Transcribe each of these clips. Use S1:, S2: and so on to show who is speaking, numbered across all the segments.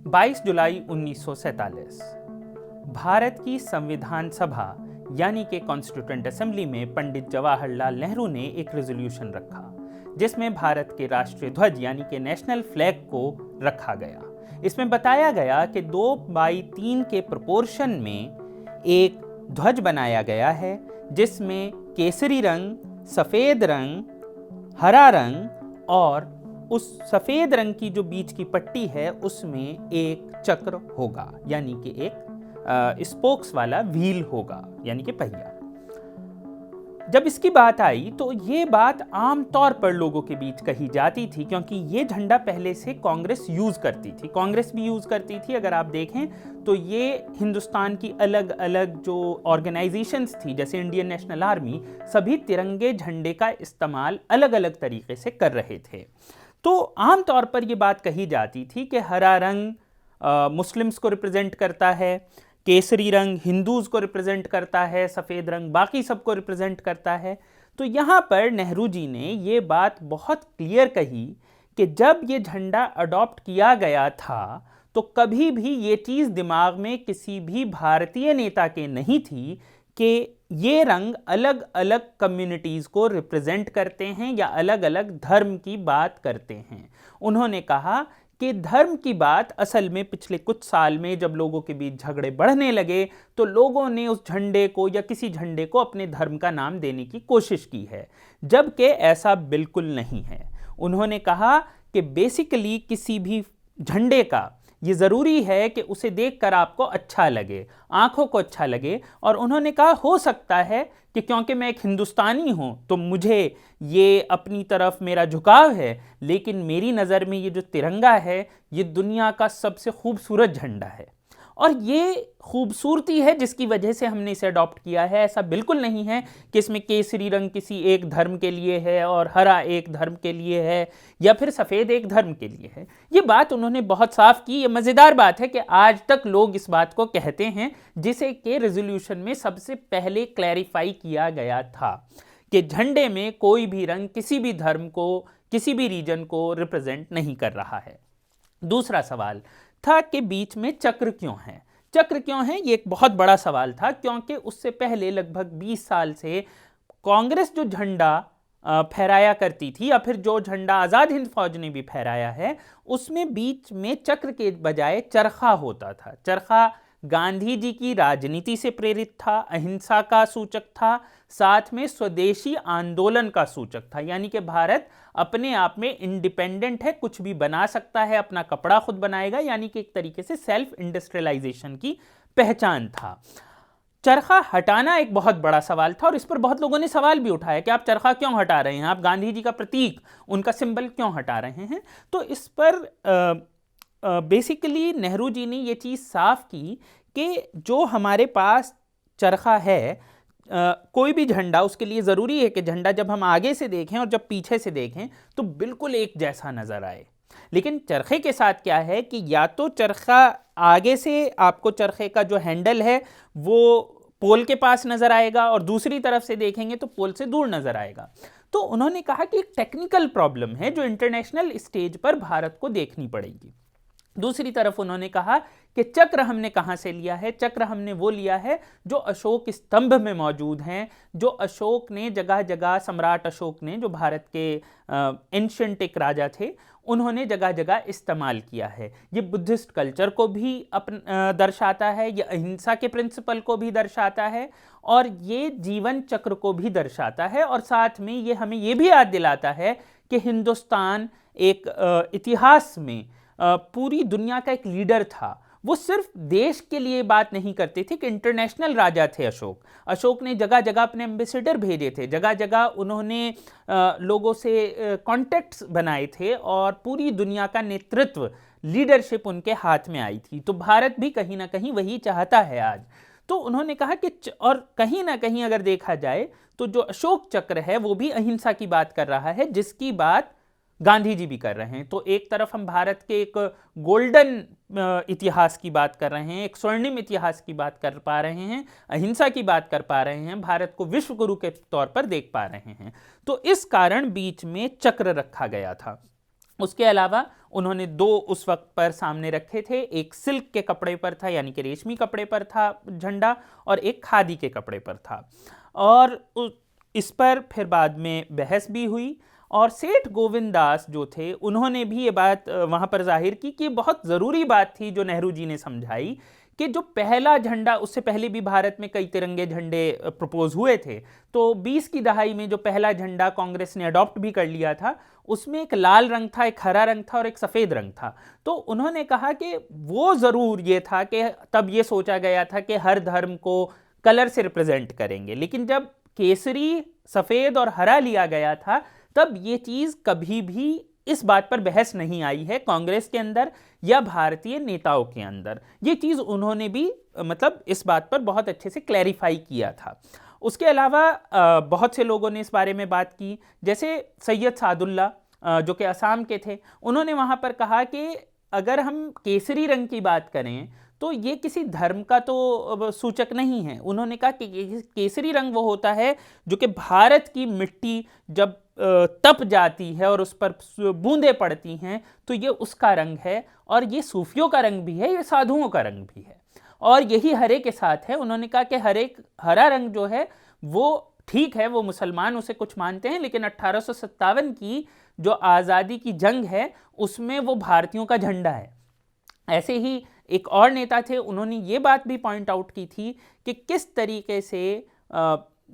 S1: 22 जुलाई 1947 भारत की संविधान सभा यानी कि कॉन्स्टिट्यूएंट असेंबली में पंडित जवाहरलाल नेहरू ने एक रेजोल्यूशन रखा जिसमें भारत के राष्ट्रीय ध्वज यानी कि नेशनल फ्लैग को रखा गया। इसमें बताया गया कि 2:3 के प्रोपोर्शन में एक ध्वज बनाया गया है जिसमें केसरी रंग, सफ़ेद रंग, हरा रंग और उस सफ़ेद रंग की जो बीच की पट्टी है उसमें एक चक्र होगा यानी कि एक स्पोक्स वाला व्हील होगा यानी कि पहिया। जब इसकी बात आई तो ये बात आम तौर पर लोगों के बीच कही जाती थी क्योंकि ये झंडा पहले से कांग्रेस यूज़ करती थी, कांग्रेस भी यूज़ करती थी। अगर आप देखें तो ये हिंदुस्तान की अलग अलग जो ऑर्गेनाइजेशंस थी जैसे इंडियन नेशनल आर्मी, सभी तिरंगे झंडे का इस्तेमाल अलग अलग तरीके से कर रहे थे। तो आम तौर पर ये बात कही जाती थी कि हरा रंग मुस्लिम्स को रिप्रेजेंट करता है, केसरी रंग हिंदूज को रिप्रेजेंट करता है, सफ़ेद रंग बाकी सबको रिप्रेजेंट करता है। तो यहाँ पर नेहरू जी ने ये बात बहुत क्लियर कही कि जब ये झंडा अडॉप्ट किया गया था तो कभी भी ये चीज़ दिमाग में किसी भी भारतीय नेता के नहीं थी कि ये रंग अलग अलग कम्युनिटीज़ को रिप्रेजेंट करते हैं या अलग अलग धर्म की बात करते हैं। उन्होंने कहा कि धर्म की बात असल में पिछले कुछ साल में जब लोगों के बीच झगड़े बढ़ने लगे तो लोगों ने उस झंडे को या किसी झंडे को अपने धर्म का नाम देने की कोशिश की है, जबकि ऐसा बिल्कुल नहीं है। उन्होंने कहा कि बेसिकली किसी भी झंडे का ये ज़रूरी है कि उसे देखकर आपको अच्छा लगे, आंखों को अच्छा लगे। और उन्होंने कहा हो सकता है कि क्योंकि मैं एक हिंदुस्तानी हूँ तो मुझे ये अपनी तरफ मेरा झुकाव है, लेकिन मेरी नज़र में ये जो तिरंगा है ये दुनिया का सबसे खूबसूरत झंडा है और ये खूबसूरती है जिसकी वजह से हमने इसे अडॉप्ट किया है। ऐसा बिल्कुल नहीं है कि इसमें केसरी रंग किसी एक धर्म के लिए है और हरा एक धर्म के लिए है या फिर सफ़ेद एक धर्म के लिए है। ये बात उन्होंने बहुत साफ की। ये मज़ेदार बात है कि आज तक लोग इस बात को कहते हैं जिसे कि रेजोल्यूशन में सबसे पहले क्लैरिफाई किया गया था कि झंडे में कोई भी रंग किसी भी धर्म को, किसी भी रीजन को रिप्रेजेंट नहीं कर रहा है। दूसरा सवाल था कि बीच में चक्र क्यों है। चक्र क्यों है ये एक बहुत बड़ा सवाल था क्योंकि उससे पहले लगभग 20 साल से कांग्रेस जो झंडा फहराया करती थी या फिर जो झंडा आज़ाद हिंद फौज ने भी फहराया है उसमें बीच में चक्र के बजाय चरखा होता था। चरखा गांधी जी की राजनीति से प्रेरित था, अहिंसा का सूचक था, साथ में स्वदेशी आंदोलन का सूचक था। यानी कि भारत अपने आप में इंडिपेंडेंट है, कुछ भी बना सकता है, अपना कपड़ा खुद बनाएगा, यानी कि एक तरीके से सेल्फ इंडस्ट्रियलाइजेशन की पहचान था। चरखा हटाना एक बहुत बड़ा सवाल था और इस पर बहुत लोगों ने सवाल भी उठाया कि आप चरखा क्यों हटा रहे हैं, आप गांधी जी का प्रतीक, उनका सिंबल क्यों हटा रहे हैं। तो इस पर बेसिकली नेहरू जी ने ये चीज़ साफ की कि जो हमारे पास चरखा है, कोई भी झंडा, उसके लिए ज़रूरी है कि झंडा जब हम आगे से देखें और जब पीछे से देखें तो बिल्कुल एक जैसा नज़र आए। लेकिन चरखे के साथ क्या है कि या तो चरखा आगे से आपको चरखे का जो हैंडल है वो पोल के पास नज़र आएगा और दूसरी तरफ से देखेंगे तो पोल से दूर नज़र आएगा। तो उन्होंने कहा कि एक टेक्निकल प्रॉब्लम है जो इंटरनेशनल स्टेज पर भारत को देखनी पड़ेगी। दूसरी तरफ उन्होंने कहा कि चक्र हमने कहाँ से लिया है। चक्र हमने वो लिया है जो अशोक स्तंभ में मौजूद हैं, जो अशोक ने जगह जगह, सम्राट अशोक ने, जो भारत के एंशिएंट एक राजा थे, उन्होंने जगह जगह इस्तेमाल किया है। ये बुद्धिस्ट कल्चर को भी दर्शाता है, ये अहिंसा के प्रिंसिपल को भी दर्शाता है और ये जीवन चक्र को भी दर्शाता है। और साथ में ये हमें ये भी याद दिलाता है कि हिंदुस्तान एक इतिहास में पूरी दुनिया का एक लीडर था। वो सिर्फ देश के लिए बात नहीं करते थे कि इंटरनेशनल राजा थे अशोक ने जगह जगह अपने एम्बेसडर भेजे थे, जगह जगह उन्होंने लोगों से कॉन्टैक्ट्स बनाए थे और पूरी दुनिया का नेतृत्व, लीडरशिप उनके हाथ में आई थी। तो भारत भी कहीं ना कहीं वही चाहता है आज। तो उन्होंने कहा कि और कहीं ना कहीं अगर देखा जाए तो जो अशोक चक्र है वो भी अहिंसा की बात कर रहा है, जिसकी बात गांधी जी भी कर रहे हैं। तो एक तरफ हम भारत के एक गोल्डन इतिहास की बात कर रहे हैं, एक स्वर्णिम इतिहास की बात कर पा रहे हैं, अहिंसा की बात कर पा रहे हैं, भारत को विश्व गुरु के तौर पर देख पा रहे हैं। तो इस कारण बीच में चक्र रखा गया था। उसके अलावा उन्होंने 2 उस वक्त पर सामने रखे थे, एक सिल्क के कपड़े पर था यानी कि रेशमी कपड़े पर था झंडा, और एक खादी के कपड़े पर था। और इस पर फिर बाद में बहस भी हुई, और सेठ गोविंद दास जो थे उन्होंने भी ये बात वहाँ पर जाहिर की कि बहुत ज़रूरी बात थी जो नेहरू जी ने समझाई कि जो पहला झंडा, उससे पहले भी भारत में कई तिरंगे झंडे प्रपोज हुए थे, तो 20 की दहाई में जो पहला झंडा कांग्रेस ने अडॉप्ट भी कर लिया था, उसमें एक लाल रंग था, एक हरा रंग था और एक सफ़ेद रंग था। तो उन्होंने कहा कि वो ज़रूर ये था कि तब ये सोचा गया था कि हर धर्म को कलर से रिप्रेजेंट करेंगे, लेकिन जब केसरी, सफ़ेद और हरा लिया गया था तब ये चीज़ कभी भी इस बात पर बहस नहीं आई है कांग्रेस के अंदर या भारतीय नेताओं के अंदर। ये चीज़ उन्होंने भी मतलब इस बात पर बहुत अच्छे से क्लैरिफाई किया था। उसके अलावा बहुत से लोगों ने इस बारे में बात की, जैसे सैयद सादुल्ला जो कि असम के थे, उन्होंने वहाँ पर कहा कि अगर हम केसरी रंग की बात करें तो ये किसी धर्म का तो सूचक नहीं है। उन्होंने कहा कि केसरी रंग वो होता है जो कि भारत की मिट्टी जब तप जाती है और उस पर बूंदें पड़ती हैं तो ये उसका रंग है, और ये सूफियों का रंग भी है, ये साधुओं का रंग भी है, और यही हरे के साथ है। उन्होंने कहा कि हरा रंग जो है वो ठीक है, वो मुसलमान उसे कुछ मानते हैं, लेकिन 1857 की जो आज़ादी की जंग है उसमें वो भारतीयों का झंडा है। ऐसे ही एक और नेता थे, उन्होंने ये बात भी पॉइंट आउट की थी कि किस तरीके से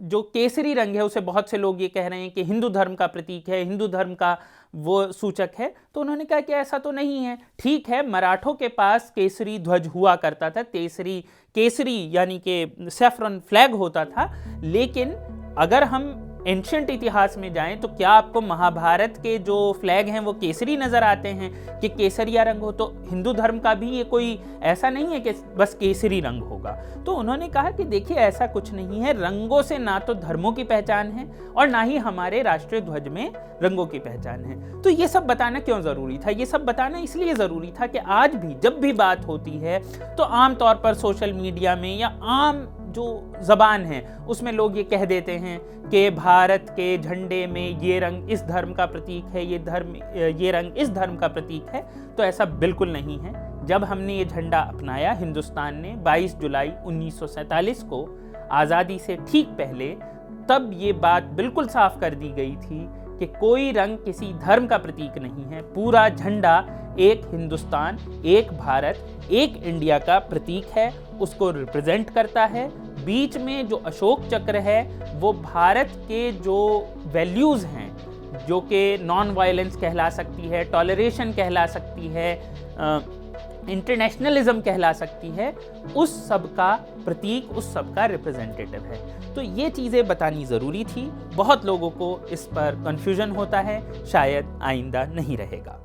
S1: जो केसरी रंग है उसे बहुत से लोग ये कह रहे हैं कि हिंदू धर्म का प्रतीक है, हिंदू धर्म का वो सूचक है। तो उन्होंने कहा कि ऐसा तो नहीं है। ठीक है, मराठों के पास केसरी ध्वज हुआ करता था, केसरी यानी कि सैफरन फ्लैग होता था, लेकिन अगर हम एंशिएंट इतिहास में जाएं तो क्या आपको महाभारत के जो फ्लैग हैं वो केसरी नज़र आते हैं कि केसरिया रंग हो? तो हिंदू धर्म का भी ये कोई ऐसा नहीं है कि बस केसरी रंग होगा। तो उन्होंने कहा कि देखिए ऐसा कुछ नहीं है, रंगों से ना तो धर्मों की पहचान है और ना ही हमारे राष्ट्रीय ध्वज में रंगों की पहचान है। तो ये सब बताना क्यों ज़रूरी था? ये सब बताना इसलिए ज़रूरी था कि आज भी जब भी बात होती है तो आमतौर पर सोशल मीडिया में या आम जो ज़बान है उसमें लोग ये कह देते हैं कि भारत के झंडे में ये रंग इस धर्म का प्रतीक है, ये रंग इस धर्म का प्रतीक है। तो ऐसा बिल्कुल नहीं है। जब हमने ये झंडा अपनाया हिंदुस्तान ने 22 जुलाई 1947 को, आज़ादी से ठीक पहले, तब ये बात बिल्कुल साफ कर दी गई थी कि कोई रंग किसी धर्म का प्रतीक नहीं है। पूरा झंडा एक हिंदुस्तान, एक भारत, एक इंडिया का प्रतीक है, उसको रिप्रेजेंट करता है। बीच में जो अशोक चक्र है वो भारत के जो वैल्यूज़ हैं, जो कि नॉन वायलेंस कहला सकती है, टॉलरेशन कहला सकती है, इंटरनेशनलिज्म कहला सकती है, उस सब का प्रतीक, उस सब का रिप्रेजेंटेटिव है। तो ये चीज़ें बतानी ज़रूरी थी। बहुत लोगों को इस पर कन्फ्यूजन होता है, शायद आइंदा नहीं रहेगा।